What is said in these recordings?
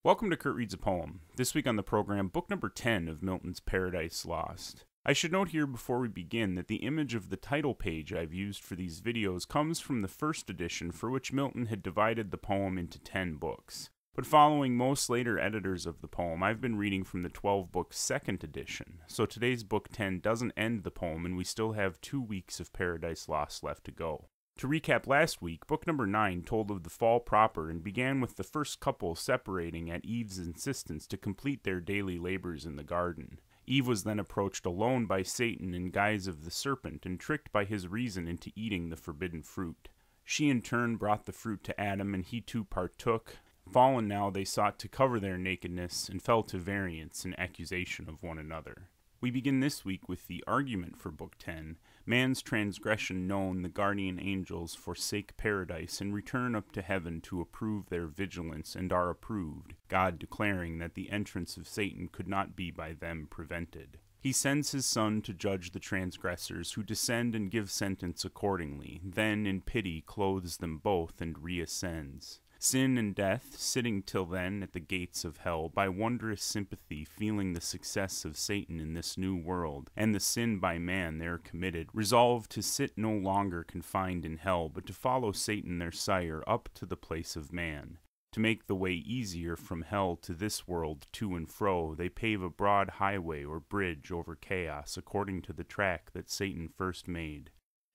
Welcome to Kurt Reads a Poem. This week on the program, book number 10 of Milton's Paradise Lost. I should note here before we begin that the image of the title page I've used for these videos comes from the first edition, for which Milton had divided the poem into 10 books. But following most later editors of the poem, I've been reading from the 12-book second edition, so today's book 10 doesn't end the poem and we still have 2 weeks of Paradise Lost left to go. To recap last week, book number 9 told of the fall proper and began with the first couple separating at Eve's insistence to complete their daily labors in the garden. Eve was then approached alone by Satan in guise of the serpent and tricked by his reason into eating the forbidden fruit. She in turn brought the fruit to Adam and he too partook. Fallen now, they sought to cover their nakedness and fell to variance and accusation of one another. We begin this week with the argument for Book 10. Man's transgression known, the guardian angels forsake paradise and return up to heaven to approve their vigilance and are approved, God declaring that the entrance of Satan could not be by them prevented. He sends his Son to judge the transgressors, who descend and give sentence accordingly, then in pity clothes them both and reascends. Sin and death, sitting till then at the gates of hell, by wondrous sympathy feeling the success of Satan in this new world, and the sin by man there committed, resolve to sit no longer confined in hell, but to follow Satan their sire up to the place of man. To make the way easier from hell to this world to and fro, they pave a broad highway or bridge over chaos according to the track that Satan first made.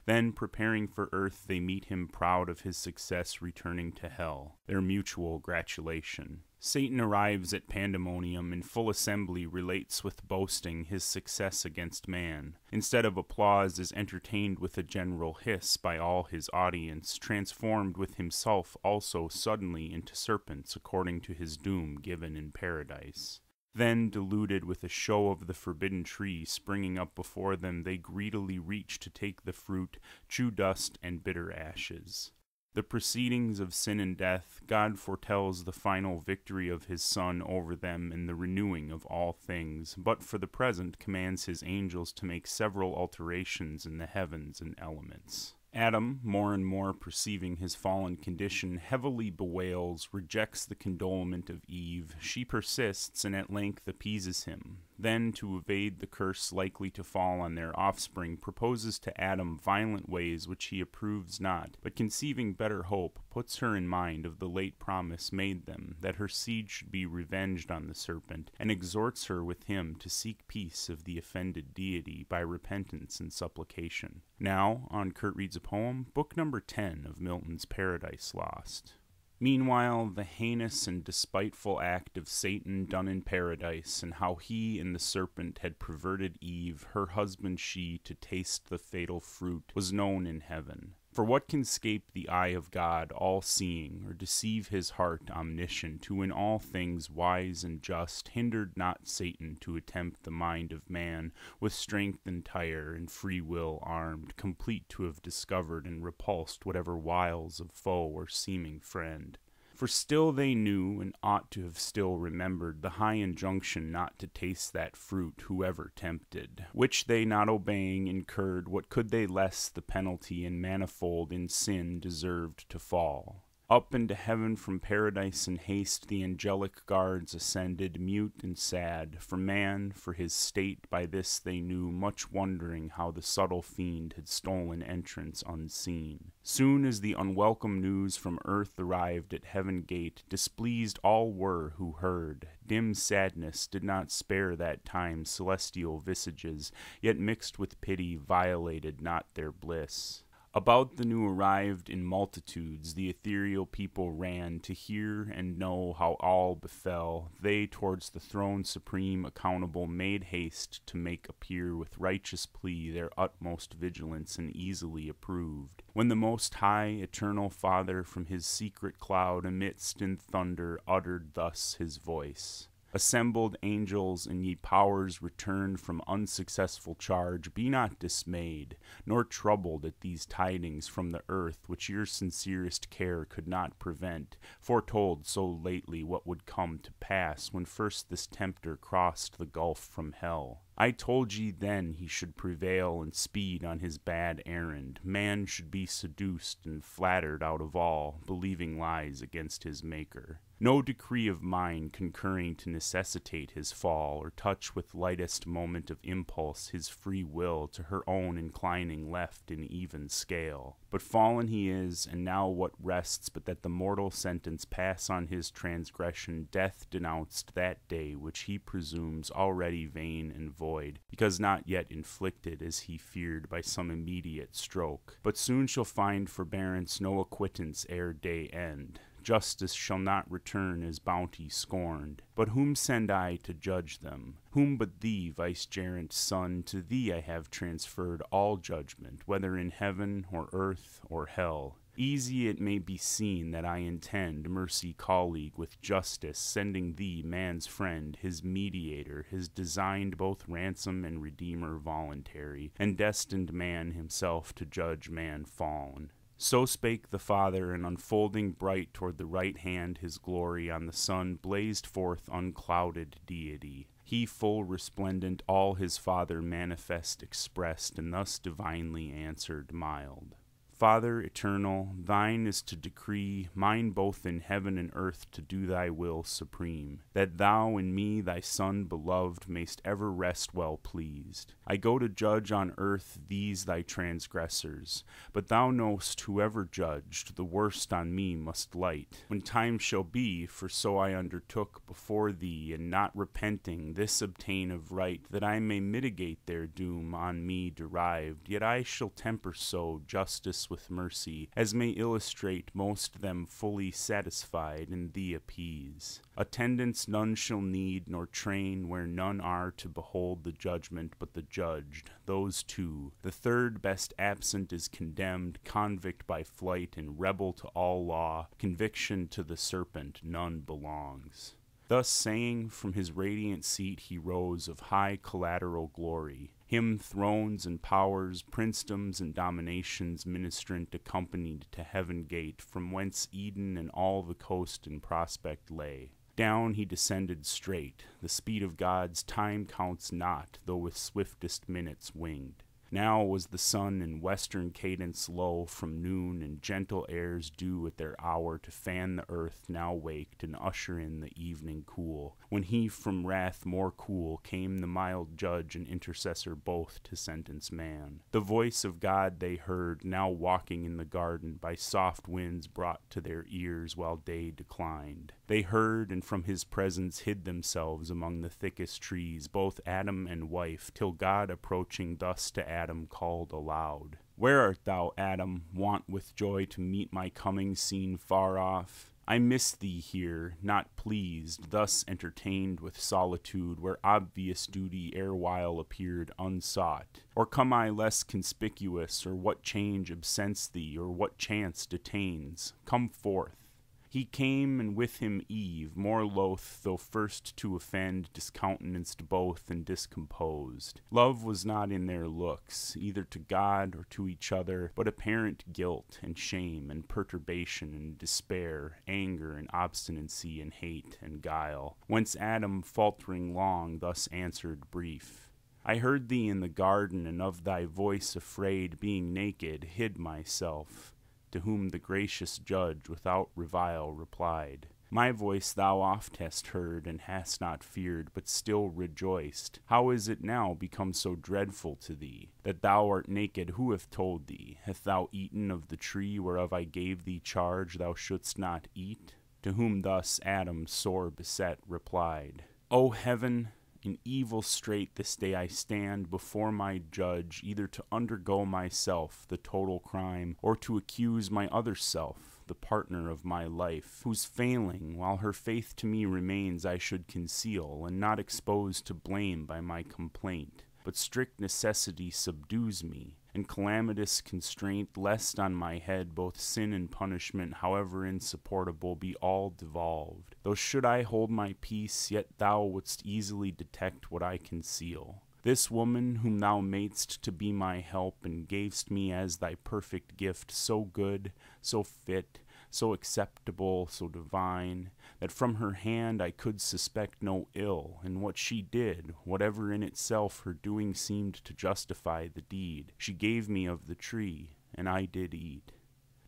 Then, preparing for earth, they meet him proud of his success returning to hell, their mutual gratulation. Satan arrives at Pandemonium in full assembly, relates with boasting his success against man. Instead of applause, is entertained with a general hiss by all his audience, transformed with himself also suddenly into serpents according to his doom given in paradise. Then, deluded with a show of the forbidden tree springing up before them, they greedily reach to take the fruit, chew dust and bitter ashes. The proceedings of sin and death, God foretells the final victory of his Son over them and the renewing of all things, but for the present commands his angels to make several alterations in the heavens and elements. Adam, more and more perceiving his fallen condition, heavily bewails, rejects the condolement of Eve. She persists and at length appeases him. Then, to evade the curse likely to fall on their offspring, proposes to Adam violent ways which he approves not, but conceiving better hope, puts her in mind of the late promise made them, that her seed should be revenged on the serpent, and exhorts her with him to seek peace of the offended deity by repentance and supplication. Now, on Kurt Reads a Poem, book number 10 of Milton's Paradise Lost. Meanwhile, the heinous and despiteful act of Satan done in paradise, and how he and the serpent had perverted Eve, her husband she, to taste the fatal fruit, was known in heaven. For what can scape the eye of God, all-seeing, or deceive his heart, omniscient, who in all things wise and just, hindered not Satan to attempt the mind of man, with strength entire and free will armed, complete to have discovered and repulsed whatever wiles of foe or seeming friend. For still they knew, and ought to have still remembered, the high injunction not to taste that fruit, whoever tempted, which they not obeying incurred, what could they less the penalty and manifold in sin deserved to fall. Up into heaven from paradise in haste the angelic guards ascended, mute and sad, for man, for his state by this they knew, much wondering how the subtle fiend had stolen entrance unseen. Soon as the unwelcome news from earth arrived at heaven gate, displeased all were who heard. Dim sadness did not spare that time celestial visages, yet mixed with pity violated not their bliss. About the new arrived in multitudes, the ethereal people ran to hear and know how all befell. They towards the throne supreme accountable made haste to make appear with righteous plea their utmost vigilance and easily approved. When the Most High, eternal Father, from his secret cloud amidst in thunder uttered thus his voice. Assembled angels and ye powers returned from unsuccessful charge, be not dismayed, nor troubled at these tidings from the earth, which your sincerest care could not prevent, foretold so lately what would come to pass when first this tempter crossed the gulf from hell. I told ye then he should prevail and speed on his bad errand. Man should be seduced and flattered out of all, believing lies against his Maker. No decree of mine concurring to necessitate his fall, or touch with lightest moment of impulse his free will to her own inclining left in even scale. But fallen he is, and now what rests but that the mortal sentence pass on his transgression, death denounced that day which he presumes already vain and void, because not yet inflicted as he feared by some immediate stroke, but soon shall find forbearance no acquittance ere day end. Justice shall not return as bounty scorned. But whom send I to judge them? Whom but thee, vicegerent Son? To thee I have transferred all judgment, whether in heaven or earth or hell. Easy it may be seen that I intend mercy colleague with justice, sending thee, man's friend, his mediator, his designed both ransom and redeemer voluntary, and destined man himself to judge man fallen. So spake the Father, and unfolding bright toward the right hand his glory, on the Son blazed forth unclouded deity. He full resplendent, all his Father manifest expressed, and thus divinely answered mild. Father eternal, thine is to decree, mine both in heaven and earth to do thy will supreme, that thou in me, thy Son beloved, mayst ever rest well pleased. I go to judge on earth these thy transgressors, but thou knowst whoever judged, the worst on me must light. When time shall be, for so I undertook before thee, and not repenting, this obtain of right, that I may mitigate their doom on me derived, yet I shall temper so justice with mercy, as may illustrate most them fully satisfied, and thee appease. Attendants none shall need, nor train where none are to behold the judgment but the judged, those two. The third best absent is condemned, convict by flight, and rebel to all law. Conviction to the serpent none belongs. Thus saying, from his radiant seat he rose of high collateral glory. Him thrones and powers, princedoms and dominations ministrant accompanied to heaven gate, from whence Eden and all the coast in prospect lay. Down he descended straight. The speed of God's time counts not, though with swiftest minutes winged. Now was the sun in western cadence low from noon, and gentle airs due at their hour to fan the earth now waked and usher in the evening cool. When he from wrath more cool came the mild judge and intercessor both to sentence man. The voice of God they heard, now walking in the garden, by soft winds brought to their ears while day declined. They heard, and from his presence hid themselves among the thickest trees, both Adam and wife, till God approaching thus to Adam called aloud. Where art thou, Adam, wont with joy to meet my coming seen far off? I miss thee here, not pleased, thus entertained with solitude, where obvious duty erewhile appeared unsought. Or come I less conspicuous, or what change absents thee, or what chance detains? Come forth. He came, and with him Eve, more loath, though first to offend, discountenanced both and discomposed. Love was not in their looks, either to God or to each other, but apparent guilt and shame and perturbation and despair, anger and obstinacy and hate and guile. Whence Adam, faltering long, thus answered brief. I heard thee in the garden, and of thy voice afraid, being naked, hid myself. To whom the gracious judge without revile replied, My voice thou oft hast heard, and hast not feared, but still rejoiced. How is it now become so dreadful to thee, that thou art naked? Who hath told thee? Hast thou eaten of the tree whereof I gave thee charge thou shouldst not eat? To whom thus Adam, sore beset, replied, O heaven! In evil strait this day I stand before my judge, either to undergo myself the total crime, or to accuse my other self, the partner of my life, whose failing, while her faith to me remains, I should conceal, and not expose to blame by my complaint. But strict necessity subdues me, and calamitous constraint, lest on my head both sin and punishment, however insupportable, be all devolved. Though should I hold my peace, yet thou wouldst easily detect what I conceal. This woman, whom thou madest to be my help, and gavest me as thy perfect gift, so good, so fit, so acceptable, so divine, that from her hand I could suspect no ill, and what she did, whatever in itself her doing seemed to justify the deed, she gave me of the tree, and I did eat.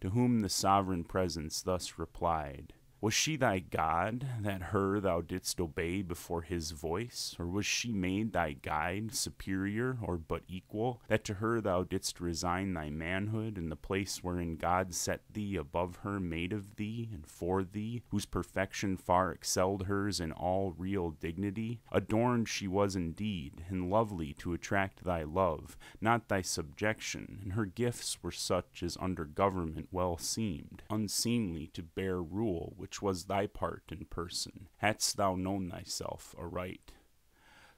To whom the sovereign presence thus replied, was she thy God, that her thou didst obey before his voice? Or was she made thy guide, superior, or but equal, that to her thou didst resign thy manhood, and the place wherein God set thee above her, made of thee, and for thee, whose perfection far excelled hers in all real dignity? Adorned she was indeed, and lovely to attract thy love, not thy subjection, and her gifts were such as under government well seemed, unseemly to bear rule, which was thy part in person, hadst thou known thyself aright.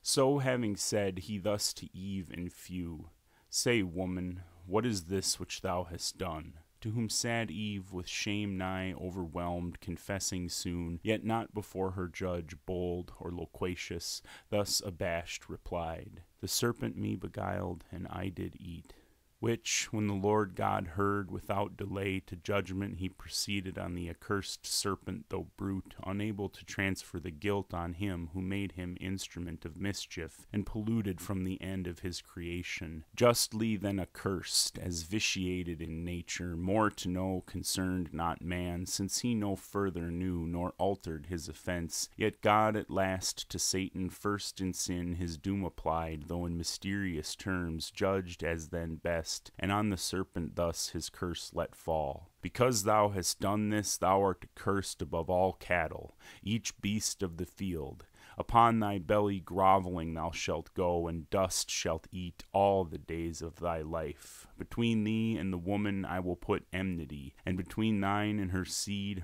So having said, he thus to Eve in few, say, woman, what is this which thou hast done? To whom sad Eve, with shame nigh overwhelmed, confessing soon, yet not before her judge, bold or loquacious, thus abashed replied, the serpent me beguiled, and I did eat. Which, when the Lord God heard, without delay to judgment he proceeded on the accursed serpent, though brute, unable to transfer the guilt on him who made him instrument of mischief, and polluted from the end of his creation. Justly then accursed, as vitiated in nature, more to know concerned not man, since he no further knew, nor altered his offense. Yet God at last to Satan first in sin his doom applied, though in mysterious terms, judged as then best, and on the serpent thus his curse let fall. Because thou hast done this, thou art accursed above all cattle, each beast of the field. Upon thy belly groveling thou shalt go, and dust shalt eat all the days of thy life. Between thee and the woman I will put enmity, and between thine and her seed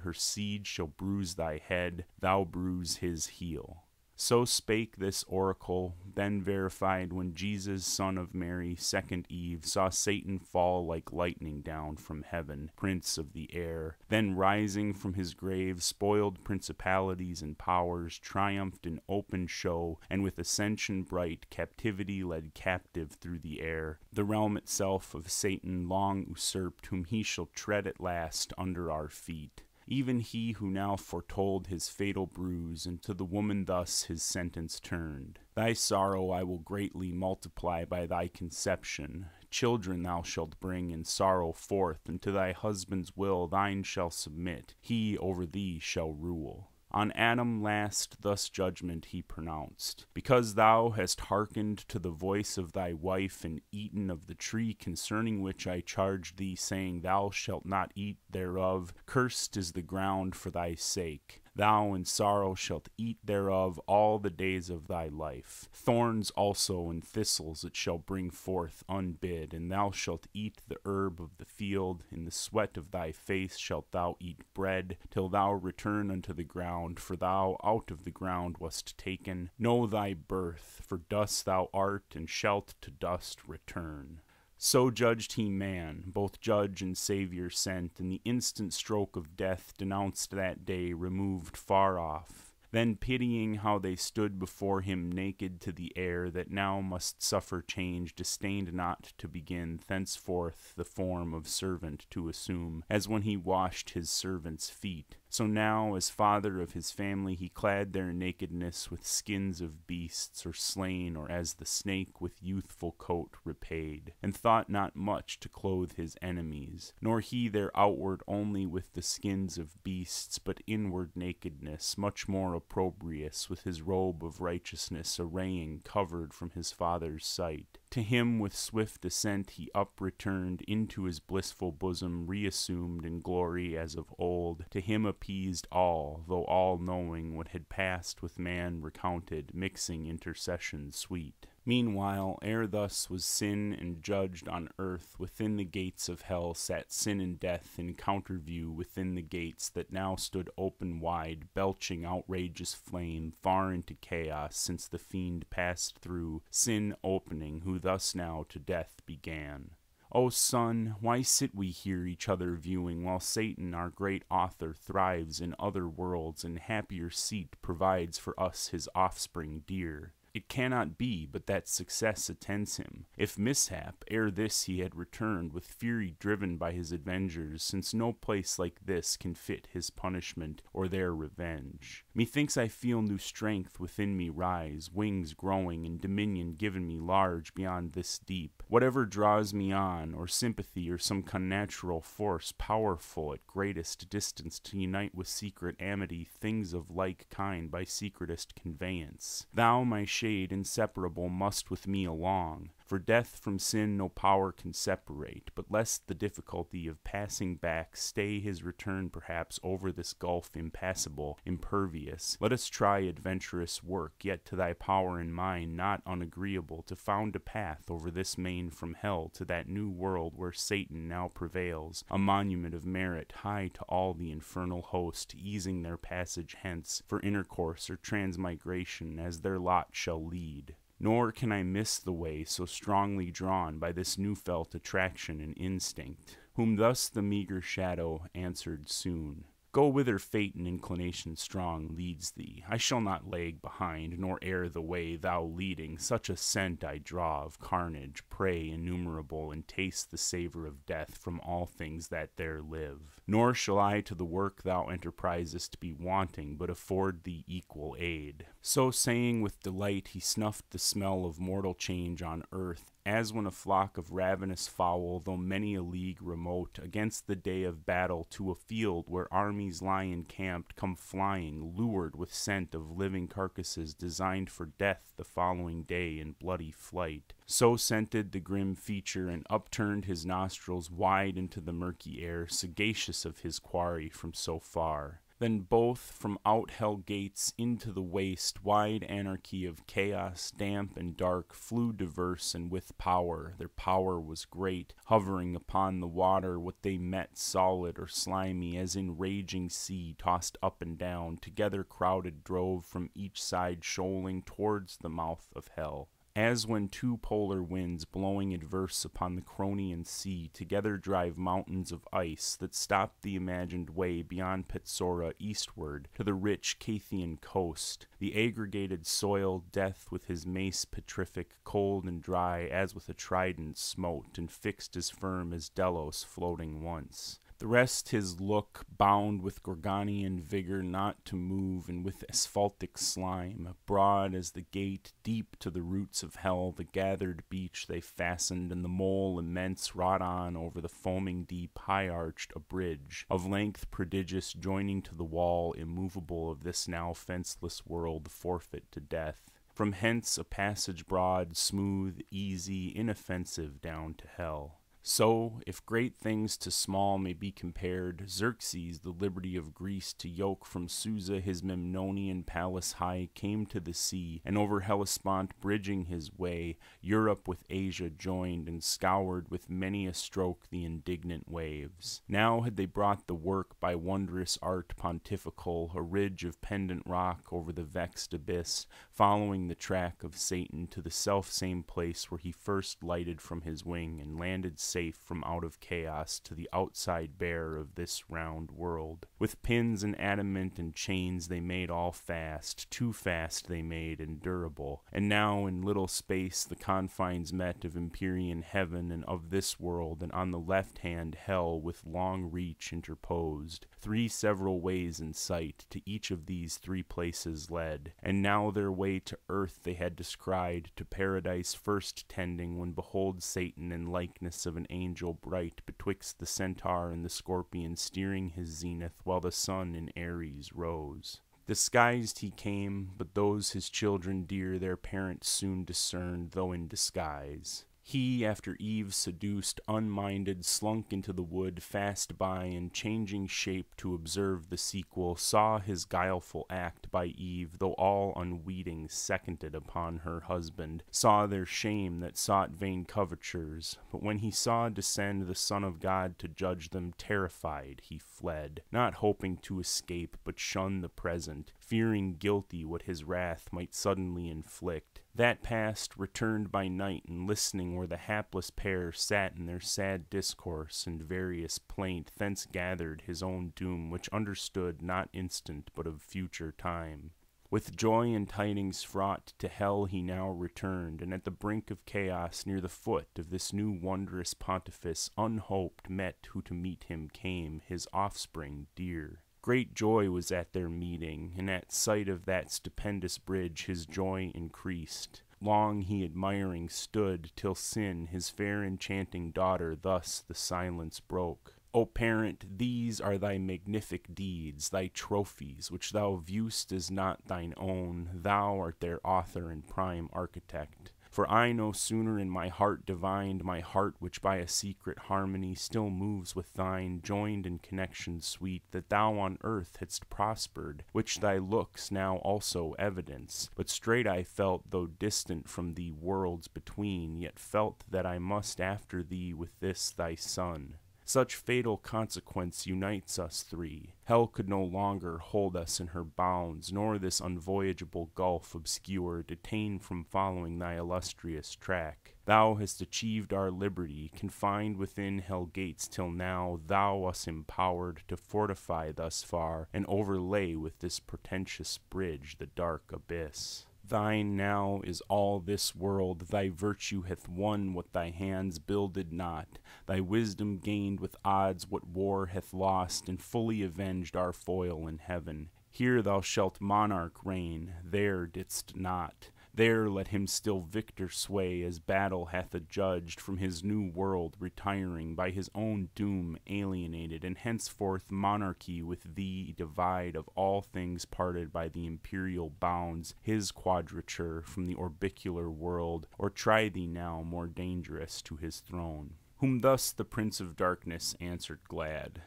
shall bruise thy head, thou bruise his heel. So spake this oracle, then verified when Jesus, son of Mary, second Eve, saw Satan fall like lightning down from heaven, prince of the air. Then rising from his grave, spoiled principalities and powers, triumphed in open show, and with ascension bright, captivity led captive through the air. The realm itself of Satan long usurped, whom he shall tread at last under our feet. Even he who now foretold his fatal bruise, and to the woman thus his sentence turned. Thy sorrow I will greatly multiply by thy conception. Children thou shalt bring in sorrow forth, and to thy husband's will thine shall submit. He over thee shall rule. On Adam last thus judgment he pronounced. Because thou hast hearkened to the voice of thy wife, and eaten of the tree concerning which I charged thee, saying, thou shalt not eat thereof, cursed is the ground for thy sake. Thou in sorrow shalt eat thereof all the days of thy life. Thorns also and thistles it shall bring forth unbid, and thou shalt eat the herb of the field. In the sweat of thy face shalt thou eat bread, till thou return unto the ground, for thou out of the ground wast taken. Know thy birth, for dust thou art, and shalt to dust return. So judged he man, both judge and Savior sent, and the instant stroke of death denounced that day removed far off. Then pitying how they stood before him naked to the air, that now must suffer change, disdained not to begin thenceforth the form of servant to assume, as when he washed his servants' feet. So now, as father of his family, he clad their nakedness with skins of beasts or slain, or as the snake with youthful coat repaid, and thought not much to clothe his enemies, nor he their outward only with the skins of beasts, but inward nakedness, much more opprobrious, with his robe of righteousness arraying, covered from his father's sight. To him with swift ascent he up-returned, into his blissful bosom reassumed in glory as of old. To him appeased all, though all knowing what had passed with man recounted, mixing intercession sweet. Meanwhile, ere thus was sin and judged on earth, within the gates of hell sat sin and death in counterview within the gates that now stood open wide, belching outrageous flame far into chaos, since the fiend passed through, sin opening, who thus now to death began. O son, why sit we here each other viewing, while Satan, our great author, thrives in other worlds, and happier seat provides for us his offspring dear? It cannot be but that success attends him. If mishap, ere this he had returned, with fury driven by his avengers, since no place like this can fit his punishment or their revenge. Methinks I feel new strength within me rise, wings growing and dominion given me large beyond this deep. Whatever draws me on, or sympathy or some connatural force, powerful at greatest distance to unite with secret amity things of like kind by secretest conveyance. Thou, my shade inseparable, must with me along, for death from sin no power can separate, but lest the difficulty of passing back stay his return perhaps over this gulf impassable, impervious, let us try adventurous work, yet to thy power and mine not unagreeable, to found a path over this main from hell to that new world where Satan now prevails, a monument of merit high to all the infernal host, easing their passage hence for intercourse or transmigration as their lot shall lead. Nor can I miss the way so strongly drawn by this new-felt attraction and instinct, whom thus the meager shadow answered soon. Go whither fate and inclination strong leads thee. I shall not lag behind, nor err the way thou leading. Such a scent I draw of carnage, prey innumerable, and taste the savor of death from all things that there live. Nor shall I to the work thou enterprisest be wanting, but afford thee equal aid. So saying with delight, he snuffed the smell of mortal change on earth, as when a flock of ravenous fowl, though many a league remote, against the day of battle to a field where armies lie encamped, come flying, lured with scent of living carcasses designed for death the following day in bloody flight. So scented the grim feature, and upturned his nostrils wide into the murky air, sagacious of his quarry from so far. Then both from out hell gates into the waste, wide anarchy of chaos, damp and dark, flew diverse and with power. Their power was great, hovering upon the water, what they met solid or slimy, as in raging sea, tossed up and down, together crowded drove from each side shoaling towards the mouth of hell. As when two polar winds blowing adverse upon the Cronian sea together drive mountains of ice that stop the imagined way beyond Petsora eastward to the rich Cathian coast, the aggregated soil death with his mace petrific, cold and dry as with a trident smote, and fixed as firm as Delos floating once. The rest his look, bound with Gorgonian vigor not to move, and with asphaltic slime, broad as the gate, deep to the roots of hell, the gathered beach they fastened, and the mole immense wrought on over the foaming deep, high-arched, a bridge, of length prodigious, joining to the wall immovable of this now fenceless world, forfeit to death. From hence a passage broad, smooth, easy, inoffensive down to hell. So, if great things to small may be compared, Xerxes, the liberty of Greece, to yoke from Susa his Memnonian palace high, came to the sea, and over Hellespont bridging his way, Europe with Asia joined, and scoured with many a stroke the indignant waves. Now had they brought the work by wondrous art pontifical, a ridge of pendant rock over the vexed abyss, following the track of Satan to the self-same place where he first lighted from his wing, and landed safe from out of chaos to the outside bare of this round world. With pins and adamant and chains they made all fast, too fast they made and durable, and now in little space the confines met of Empyrean heaven and of this world, and on the left hand hell with long reach interposed. 3 several ways in sight, to each of these 3 places led, and now their way to earth they had descried, to paradise first tending, when behold Satan in likeness of an angel bright betwixt the centaur and the scorpion, steering his zenith while the sun in Aries rose. Disguised he came, but those his children dear their parents soon discerned, though in disguise. He, after Eve seduced, unminded, slunk into the wood fast by, and changing shape to observe the sequel, saw his guileful act by Eve, though all unweeting seconded upon her husband, saw their shame that sought vain covertures, but when he saw descend the Son of God to judge them, terrified he fled, not hoping to escape, but shun the present, fearing guilty what his wrath might suddenly inflict. That past, returned by night, and listening where the hapless pair sat in their sad discourse and various plaint, thence gathered his own doom, which understood not instant but of future time. With joy and tidings fraught, to hell he now returned, and at the brink of chaos, near the foot of this new wondrous pontifice, unhoped met who to meet him came, his offspring dear. Great joy was at their meeting, and at sight of that stupendous bridge his joy increased. Long he admiring stood, till sin, his fair enchanting daughter, thus the silence broke. O parent, these are thy magnific deeds, thy trophies, which thou view'st as not thine own. Thou art their author and prime architect. For I no sooner in my heart divined, my heart which by a secret harmony still moves with thine, joined in connection sweet, that thou on earth hadst prospered, which thy looks now also evidence. But straight I felt, though distant from thee worlds between, yet felt that I must after thee with this thy son. Such fatal consequence unites us three. Hell could no longer hold us in her bounds, nor this unvoyageable gulf obscure detain from following thy illustrious track. Thou hast achieved our liberty, confined within hell gates till now, thou us empowered to fortify thus far, and overlay with this portentous bridge the dark abyss. Thine now is all this world, thy virtue hath won what thy hands builded not, thy wisdom gained with odds what war hath lost, and fully avenged our foil in heaven. Here thou shalt monarch reign, there didst not. There let him still victor sway, as battle hath adjudged, from his new world retiring, by his own doom alienated, and henceforth monarchy with thee divide of all things parted by the imperial bounds, his quadrature from the orbicular world, or try thee now more dangerous to his throne. Whom thus the Prince of Darkness answered glad.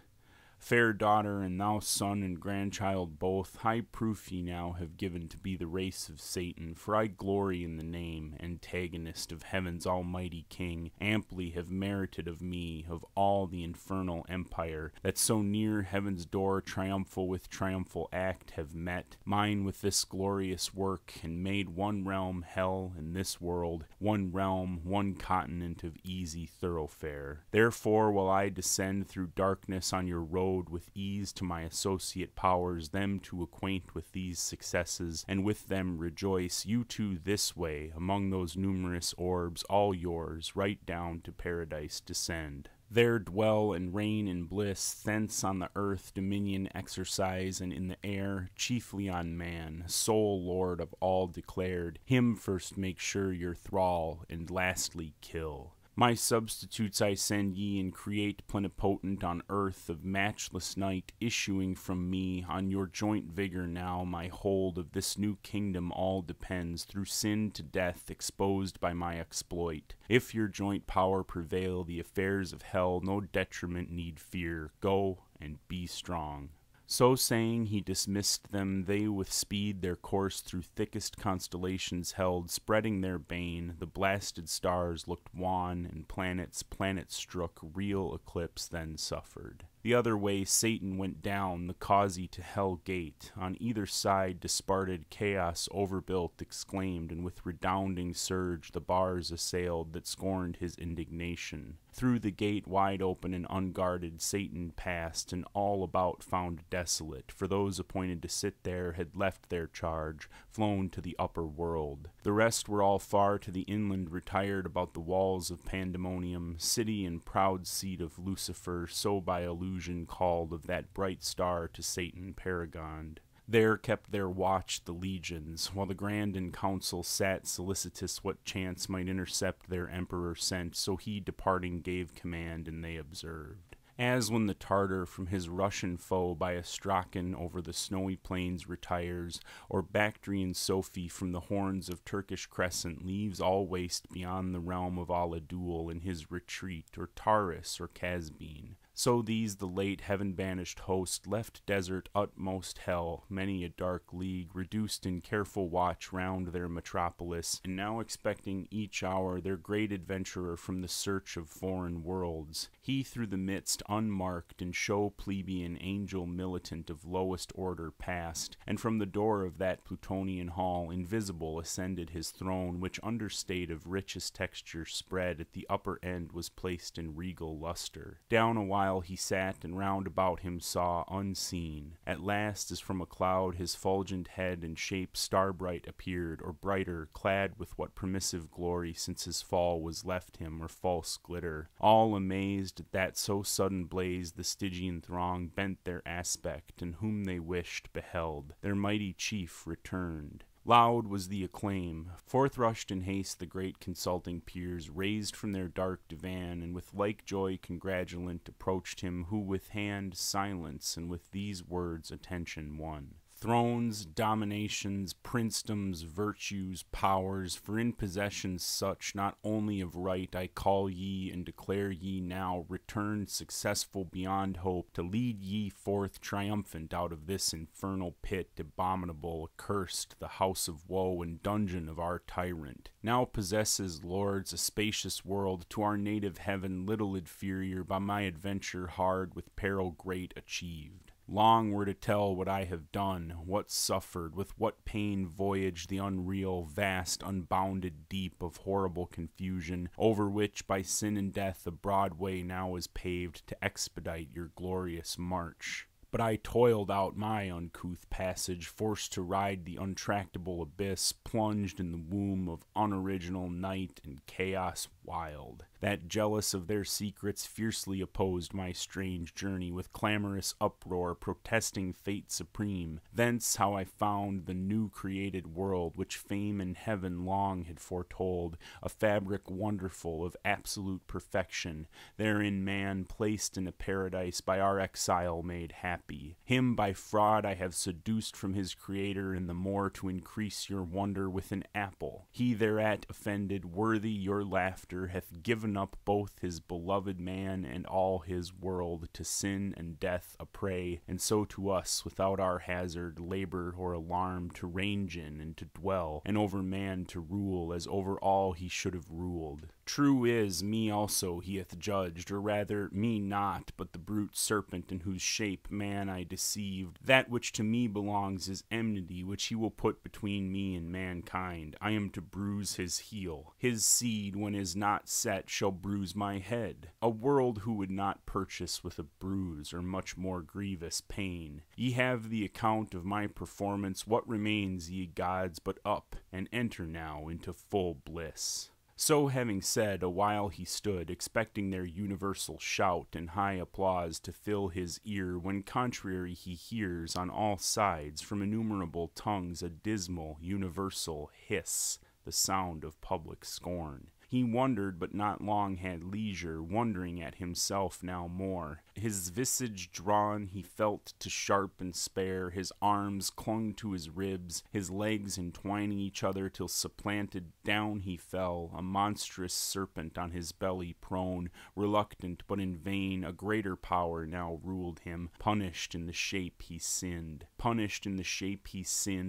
Fair daughter, and thou son and grandchild both, high proof ye now have given to be the race of Satan, for I glory in the name, antagonist of heaven's almighty king, amply have merited of me, of all the infernal empire, that so near heaven's door triumphal with triumphal act have met, mine with this glorious work, and made one realm hell in this world, one realm, one continent of easy thoroughfare. Therefore will I descend through darkness on your road with ease to my associate powers, them to acquaint with these successes, and with them rejoice. You too this way, among those numerous orbs, all yours, right down to paradise descend. There dwell and reign in bliss, thence on the earth dominion exercise, and in the air, chiefly on man, sole lord of all declared. Him first make sure your thrall, and lastly kill. My substitutes I send ye, and create plenipotent on earth of matchless night, issuing from me. On your joint vigor now my hold of this new kingdom all depends, through sin to death exposed by my exploit. If your joint power prevail, the affairs of hell no detriment need fear. Go and be strong. So saying, he dismissed them. They with speed their course through thickest constellations held, spreading their bane. The blasted stars looked wan, and planets struck, real eclipse then suffered. The other way Satan went down, the causey to hell gate. On either side disparted chaos overbuilt, exclaimed, and with redounding surge the bars assailed that scorned his indignation. Through the gate wide open and unguarded Satan passed, and all about found desolate, for those appointed to sit there had left their charge, flown to the upper world. The rest were all far to the inland retired about the walls of pandemonium, city and proud seat of Lucifer, so by illusion called, of that bright star to Satan paragoned. There kept their watch the legions, while the grand in council sat solicitous what chance might intercept their emperor sent, so he departing gave command, and they observed. As when the Tartar from his Russian foe by Astrakhan over the snowy plains retires, or Bactrian Sophie from the horns of Turkish Crescent leaves all waste beyond the realm of Aladul in his retreat, or Taurus or Casbine. So these the late heaven-banished host left desert utmost hell, many a dark league, reduced in careful watch round their metropolis, and now expecting each hour their great adventurer from the search of foreign worlds. He through the midst unmarked, and show plebeian angel militant of lowest order passed, and from the door of that Plutonian hall, invisible, ascended his throne, which understate of richest texture spread, at the upper end was placed in regal luster. Down a while while he sat and round about him saw, unseen. At last, as from a cloud, his fulgent head and shape star-bright appeared, or brighter, clad with what permissive glory since his fall was left him, or false glitter. All amazed at that so sudden blaze, the Stygian throng bent their aspect, and whom they wished beheld. Their mighty chief returned. Loud was the acclaim. Forth rushed in haste the great consulting peers, raised from their dark divan, and with like joy congratulant approached him, who with hand silence and with these words attention won. Thrones, dominations, princedoms, virtues, powers, for in possessions such, not only of right, I call ye and declare ye now, returned successful beyond hope, to lead ye forth triumphant out of this infernal pit, abominable, accursed, the house of woe and dungeon of our tyrant. Now possesses, lords, a spacious world, to our native heaven little inferior, by my adventure hard, with peril great, achieved. Long were to tell what I have done, what suffered, with what pain voyaged the unreal, vast, unbounded deep of horrible confusion, over which by sin and death a broad way now is paved to expedite your glorious march. But I toiled out my uncouth passage, forced to ride the untractable abyss, plunged in the womb of unoriginal night and chaos wild, that jealous of their secrets fiercely opposed my strange journey with clamorous uproar, protesting fate supreme. Thence how I found the new created world, which fame and heaven long had foretold, a fabric wonderful of absolute perfection, therein man placed in a paradise by our exile made happy. Him by fraud I have seduced from his creator, and the more to increase your wonder with an apple. He thereat offended, worthy your laughter, hath given up both his beloved man and all his world to sin and death a prey, and so to us, without our hazard, labor, or alarm, to range in and to dwell, and over man to rule, as over all he should have ruled. True is, me also he hath judged, or rather, me not, but the brute serpent in whose shape man I deceived. That which to me belongs is enmity, which he will put between me and mankind. I am to bruise his heel. His seed, when is not set, shall bruise my head. A world who would not purchase with a bruise, or much more grievous pain. Ye have the account of my performance. What remains, ye gods, but up, and enter now into full bliss. So having said, a while he stood, expecting their universal shout and high applause to fill his ear, when contrary he hears on all sides from innumerable tongues a dismal, universal hiss, the sound of public scorn. He wondered, but not long had leisure, wondering at himself now more. His visage drawn he felt to sharp and spare, his arms clung to his ribs, his legs entwining each other till supplanted down he fell, a monstrous serpent on his belly prone, reluctant but in vain. A greater power now ruled him, punished in the shape he sinned,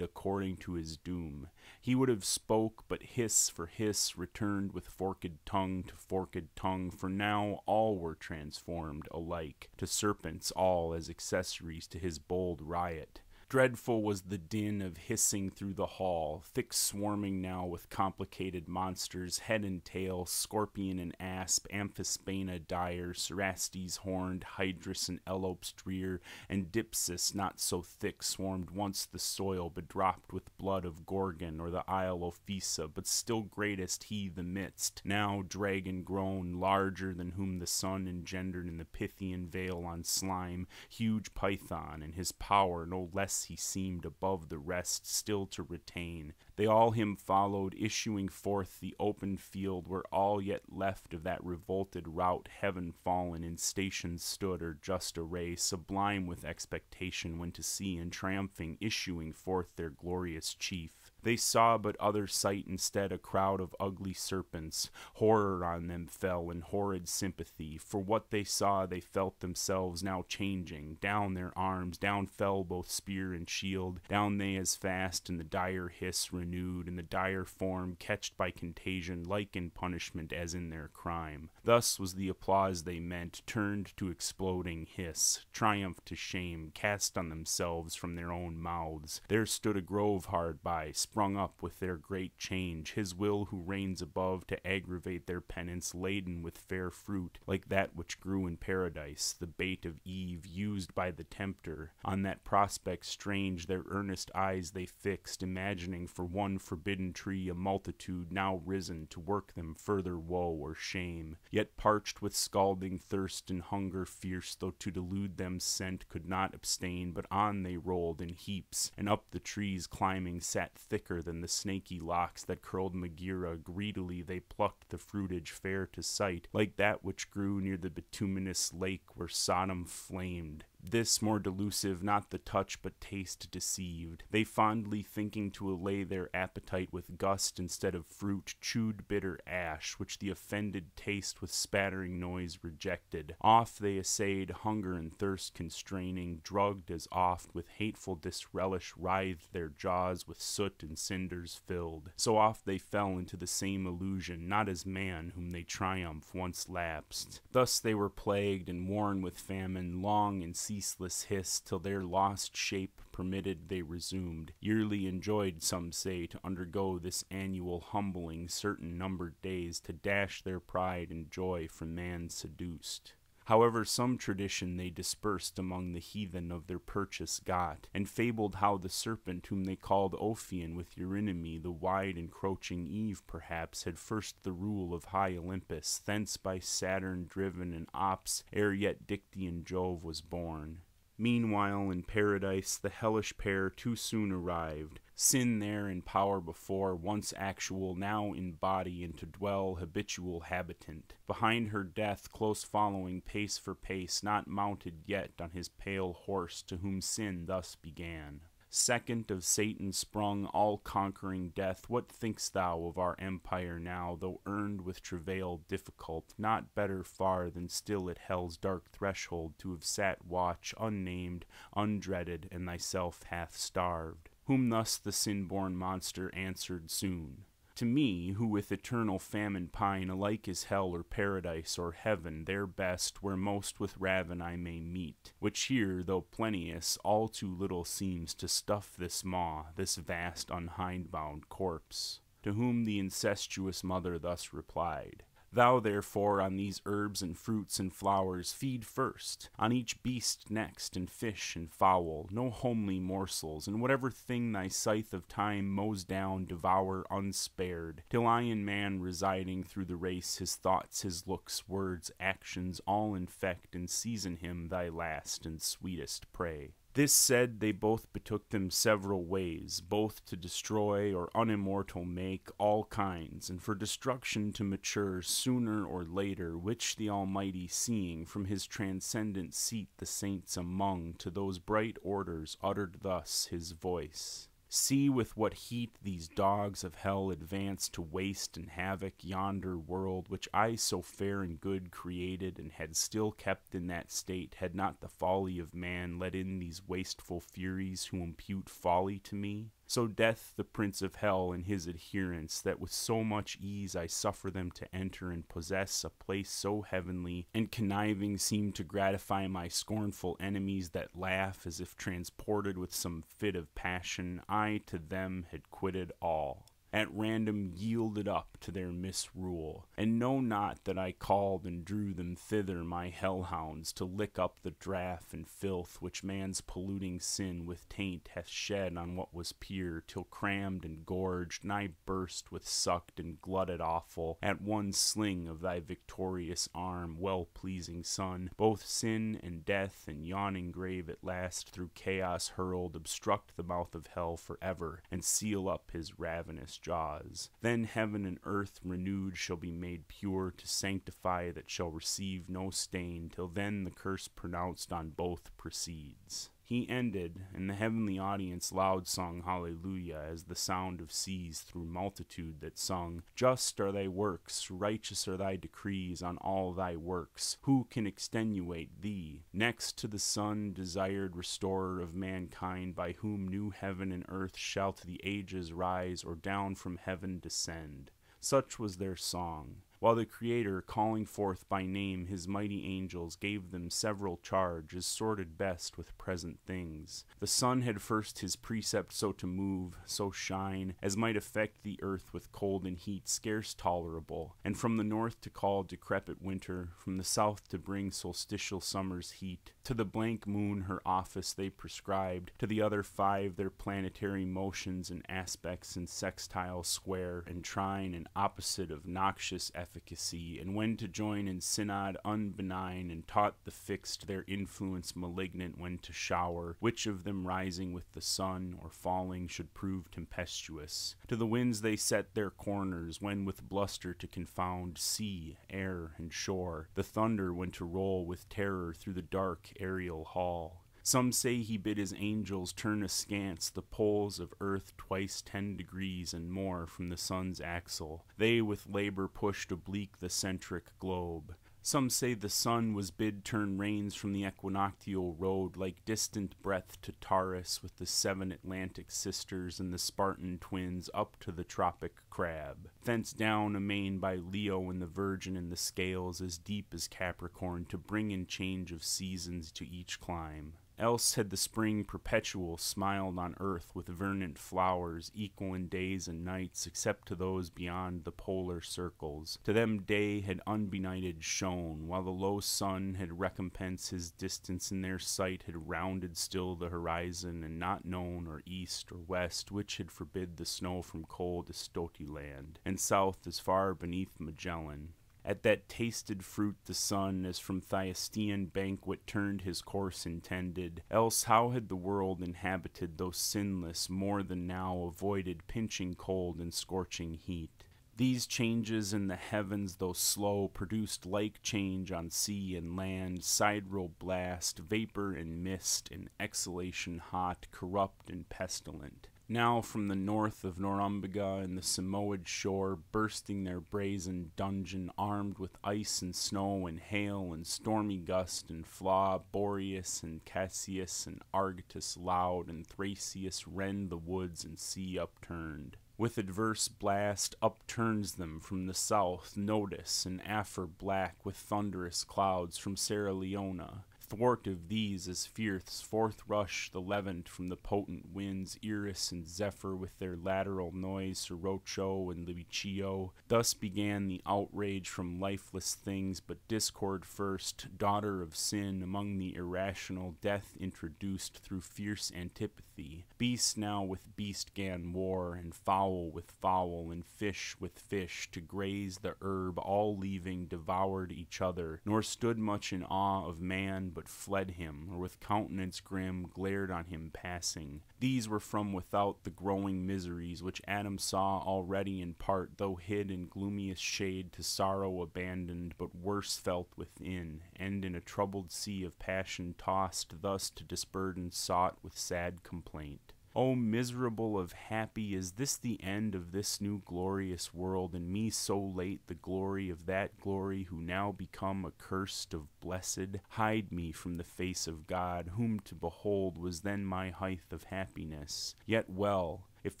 according to his doom. He would have spoke, but hiss for hiss returned with forked tongue to forked tongue, for now all were transformed alike to serpents, all as accessories to his bold riot. Dreadful was the din of hissing through the hall, thick swarming now with complicated monsters, head and tail, scorpion and asp, amphisbaena dire, cerastes horned, hydrus and elops drear, and dipsis not so thick swarmed once the soil bedropped with blood of Gorgon or the isle Ophisa, but still greatest he the midst, now dragon grown, larger than whom the sun engendered in the Pythian veil on slime, huge Python, and his power no less he seemed above the rest still to retain. They all him followed, issuing forth the open field, where all yet left of that revolted rout, heaven fallen, in stations stood, or just array, sublime with expectation, when to see and triumphing issuing forth their glorious chief. They saw but other sight instead, a crowd of ugly serpents. Horror on them fell, and horrid sympathy. For what they saw they felt themselves now changing. Down their arms, down fell both spear and shield. Down they as fast, and the dire hiss renewed, and the dire form catched by contagion, like in punishment as in their crime. Thus was the applause they meant, turned to exploding hiss. Triumph to shame, cast on themselves from their own mouths. There stood a grove hard by, sprung up with their great change, his will who reigns above to aggravate their penance, laden with fair fruit, like that which grew in paradise, the bait of Eve used by the tempter. On that prospect strange their earnest eyes they fixed, imagining for one forbidden tree a multitude now risen to work them further woe or shame, yet parched with scalding thirst and hunger fierce, though to delude them scent could not abstain, but on they rolled in heaps, and up the trees climbing sat thicker than the snaky locks that curled Megaera. Greedily they plucked the fruitage fair to sight, like that which grew near the bituminous lake where Sodom flamed. This more delusive, not the touch but taste deceived. They fondly thinking to allay their appetite with gust instead of fruit, chewed bitter ash, which the offended taste with spattering noise rejected. Oft they essayed, hunger and thirst constraining, drugged as oft with hateful disrelish writhed their jaws with soot and cinders filled. So oft they fell into the same illusion, not as man whom they triumph once lapsed. Thus they were plagued and worn with famine, long and ceaseless hiss, till their lost shape permitted they resumed, yearly enjoyed some say, to undergo this annual humbling certain numbered days, to dash their pride and joy from man seduced. However, some tradition they dispersed among the heathen of their purchase got, and fabled how the serpent whom they called Ophion with Eurynome, the wide encroaching Eve perhaps, had first the rule of high Olympus, thence by Saturn driven and Ops, ere yet Dictyan Jove was born. Meanwhile, in paradise, the hellish pair too soon arrived, sin there in power before, once actual, now in body, and to dwell habitual habitant. Behind her death, close following, pace for pace, not mounted yet on his pale horse, to whom sin thus began. Second of Satan sprung, all-conquering death, what thinkst thou of our empire now, though earned with travail difficult, not better far than still at hell's dark threshold to have sat watch, unnamed, undreaded, and thyself hath starved? Whom thus the sin-born monster answered soon: To me, who with eternal famine pine, alike is hell or paradise or heaven, there best, where most with ravin I may meet, which here, though plenteous, all too little seems to stuff this maw, this vast unhindbound corpse. To whom the incestuous mother thus replied: Thou therefore on these herbs and fruits and flowers feed first, on each beast next, and fish and fowl, no homely morsels, and whatever thing thy scythe of time mows down, devour unspared, till I in man residing through the race, his thoughts, his looks, words, actions, all infect, and season him thy last and sweetest prey. This said, they both betook them several ways, both to destroy or unimmortal make all kinds, and for destruction to mature sooner or later, which the Almighty seeing, from his transcendent seat the saints among, to those bright orders uttered thus his voice: See with what heat these dogs of hell advance to waste and havoc yonder world, which I so fair and good created, and had still kept in that state, had not the folly of man let in these wasteful furies who impute folly to me. So death the prince of hell and his adherents, that with so much ease I suffer them to enter and possess a place so heavenly, and conniving seem to gratify my scornful enemies that laugh as if transported with some fit of passion, I to them had quitted all, at random yielded up to their misrule, and know not that I called and drew them thither, my hellhounds, to lick up the draught and filth which man's polluting sin with taint hath shed on what was pure, till crammed and gorged, nigh burst with sucked and glutted offal, at one sling of thy victorious arm, well-pleasing Son, both sin and death and yawning grave at last through chaos hurled, obstruct the mouth of hell forever, and seal up his ravenous jaws. Then heaven and earth renewed shall be made pure, to sanctify that shall receive no stain, till then the curse pronounced on both proceeds. He ended, and the heavenly audience loud sung hallelujah, as the sound of seas through multitude that sung, Just are thy works, righteous are thy decrees on all thy works. Who can extenuate thee? Next to the Son, desired restorer of mankind, by whom new heaven and earth shall to the ages rise, or down from heaven descend. Such was their song. while the Creator, calling forth by name his mighty angels, gave them several charge, as sorted best with present things. The sun had first his precept so to move, so shine, as might affect the earth with cold and heat scarce tolerable, and from the north to call decrepit winter, from the south to bring solstitial summer's heat. To the blank moon her office they prescribed, to the other five their planetary motions and aspects in sextile, square, and trine, and opposite of noxious efficacy, and when to join in synod unbenign, and taught the fixed their influence malignant when to shower, which of them rising with the sun or falling should prove tempestuous. To the winds they set their corners, when with bluster to confound sea, air, and shore, the thunder when to roll with terror through the dark aerial hall. Some say he bid his angels turn askance the poles of earth twice 10 degrees and more from the sun's axle. They with labor pushed oblique the centric globe. Some say the sun was bid turn reins from the equinoctial road like distant breath to Taurus with the 7 Atlantic sisters and the Spartan twins up to the tropic crab. Thence down amain by Leo and the Virgin and the scales as deep as Capricorn to bring in change of seasons to each clime. Else had the spring perpetual smiled on earth with vernant flowers, equal in days and nights, except to those beyond the polar circles. To them day had unbenighted shone, while the low sun had recompensed his distance in their sight had rounded still the horizon, and not known or east or west, which had forbid the snow from cold Estoti land, and south as far beneath Magellan. At that tasted fruit the sun, as from Thyestean banquet turned his course intended. Else how had the world inhabited, though sinless, more than now avoided pinching cold and scorching heat? These changes in the heavens, though slow, produced like change on sea and land, sidereal blast, vapor and mist, and exhalation hot, corrupt and pestilent. Now from the north of Norumbiga and the Samoad shore, bursting their brazen dungeon, armed with ice and snow and hail and stormy gust and flaw, Boreas and Cassius and Argetus loud and Thracius rend the woods and sea upturned. With adverse blast upturns them from the south, Notus and Afer black with thunderous clouds from Sierra Leona. Thwart of these as fierce forth rush the levant from the potent winds, Iris and Zephyr with their lateral noise, Sirocco and Libichio. Thus began the outrage from lifeless things, but discord first, daughter of sin, among the irrational, death introduced through fierce antipathy. Beast now with beast gan war, and fowl with fowl, and fish with fish, to graze the herb, all leaving, devoured each other, nor stood much in awe of man, but fled him, or with countenance grim glared on him passing. These were from without the growing miseries, which Adam saw already in part, though hid in gloomiest shade, to sorrow abandoned, but worse felt within, and in a troubled sea of passion tossed, thus to disburden sought with sad complaint. O miserable of happy, is this the end of this new glorious world, and me so late the glory of that glory, who now become accursed of blessed? Hide me from the face of God, whom to behold was then my height of happiness. Yet well, if